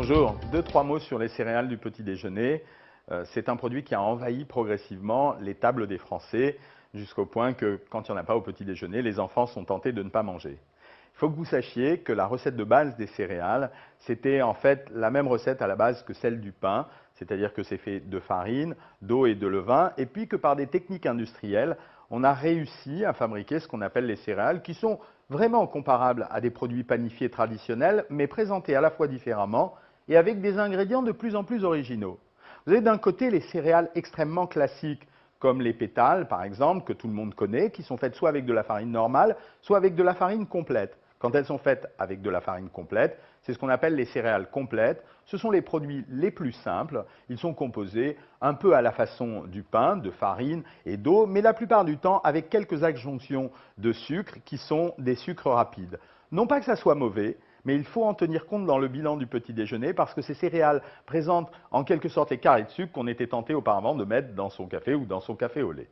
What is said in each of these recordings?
Bonjour, trois mots sur les céréales du petit déjeuner. C'est un produit qui a envahi progressivement les tables des Français, jusqu'au point que quand il n'y en a pas au petit déjeuner, les enfants sont tentés de ne pas manger. Il faut que vous sachiez que la recette de base des céréales, c'était en fait la même recette à la base que celle du pain, c'est-à-dire que c'est fait de farine, d'eau et de levain, et puis que par des techniques industrielles, on a réussi à fabriquer ce qu'on appelle les céréales, qui sont vraiment comparables à des produits panifiés traditionnels, mais présentés à la fois différemment et avec des ingrédients de plus en plus originaux. Vous avez d'un côté les céréales extrêmement classiques, comme les pétales par exemple, que tout le monde connaît, qui sont faites soit avec de la farine normale, soit avec de la farine complète. Quand elles sont faites avec de la farine complète, c'est ce qu'on appelle les céréales complètes. Ce sont les produits les plus simples. Ils sont composés un peu à la façon du pain, de farine et d'eau, mais la plupart du temps avec quelques adjonctions de sucre qui sont des sucres rapides. Non pas que ça soit mauvais, mais il faut en tenir compte dans le bilan du petit déjeuner parce que ces céréales présentent en quelque sorte les carrés de sucre qu'on était tenté auparavant de mettre dans son café ou dans son café au lait.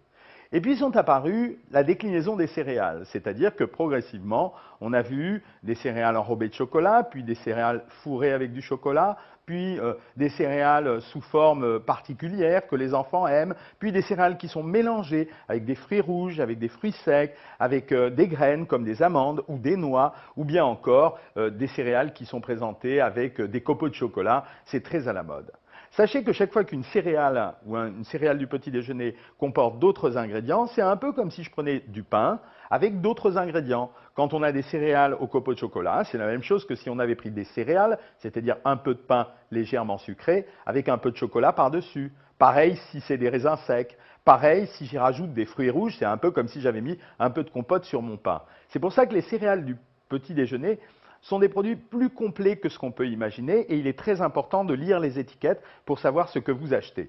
Et puis sont apparues la déclinaison des céréales, c'est-à-dire que progressivement, on a vu des céréales enrobées de chocolat, puis des céréales fourrées avec du chocolat, puis des céréales sous forme particulière que les enfants aiment, puis des céréales qui sont mélangées avec des fruits rouges, avec des fruits secs, avec des graines comme des amandes ou des noix, ou bien encore des céréales qui sont présentées avec des copeaux de chocolat. C'est très à la mode. Sachez que chaque fois qu'une céréale ou une céréale du petit déjeuner comporte d'autres ingrédients, c'est un peu comme si je prenais du pain avec d'autres ingrédients. Quand on a des céréales au copeaux de chocolat, c'est la même chose que si on avait pris des céréales, c'est-à-dire un peu de pain légèrement sucré avec un peu de chocolat par-dessus. Pareil si c'est des raisins secs. Pareil si j'y rajoute des fruits rouges, c'est un peu comme si j'avais mis un peu de compote sur mon pain. C'est pour ça que les céréales du petit déjeuner sont des produits plus complets que ce qu'on peut imaginer et il est très important de lire les étiquettes pour savoir ce que vous achetez.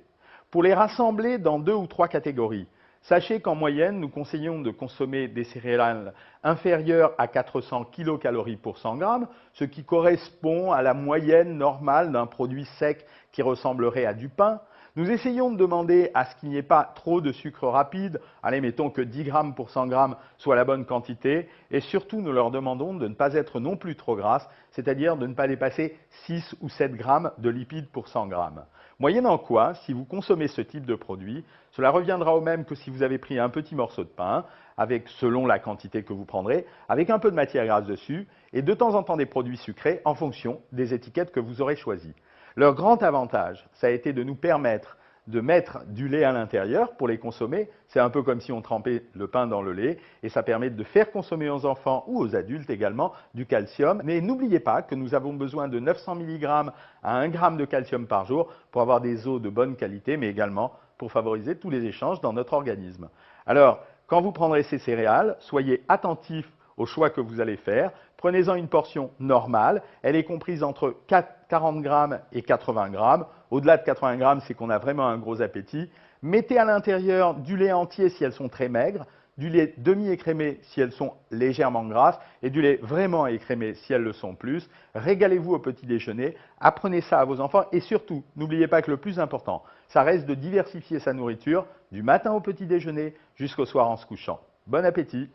Pour les rassembler dans 2 ou 3 catégories, sachez qu'en moyenne, nous conseillons de consommer des céréales inférieures à 400 kcal pour 100 grammes, ce qui correspond à la moyenne normale d'un produit sec qui ressemblerait à du pain. Nous essayons de demander à ce qu'il n'y ait pas trop de sucre rapide, allez, mettons que 10 grammes pour 100 grammes soit la bonne quantité, et surtout nous leur demandons de ne pas être non plus trop grasses, c'est-à-dire de ne pas dépasser 6 ou 7 grammes de lipides pour 100 grammes. Moyennant quoi, si vous consommez ce type de produit, cela reviendra au même que si vous avez pris un petit morceau de pain, avec, selon la quantité que vous prendrez, avec un peu de matière grasse dessus, et de temps en temps des produits sucrés en fonction des étiquettes que vous aurez choisies. Leur grand avantage, ça a été de nous permettre de mettre du lait à l'intérieur pour les consommer. C'est un peu comme si on trempait le pain dans le lait et ça permet de faire consommer aux enfants ou aux adultes également du calcium. Mais n'oubliez pas que nous avons besoin de 900 mg à 1 g de calcium par jour pour avoir des os de bonne qualité, mais également pour favoriser tous les échanges dans notre organisme. Alors, quand vous prendrez ces céréales, soyez attentifs au choix que vous allez faire. Prenez-en une portion normale. Elle est comprise entre 40 grammes et 80 grammes. Au-delà de 80 grammes, c'est qu'on a vraiment un gros appétit. Mettez à l'intérieur du lait entier si elles sont très maigres, du lait demi-écrémé si elles sont légèrement grasses et du lait vraiment écrémé si elles le sont plus. Régalez-vous au petit déjeuner, apprenez ça à vos enfants et surtout, n'oubliez pas que le plus important, ça reste de diversifier sa nourriture du matin au petit déjeuner jusqu'au soir en se couchant. Bon appétit!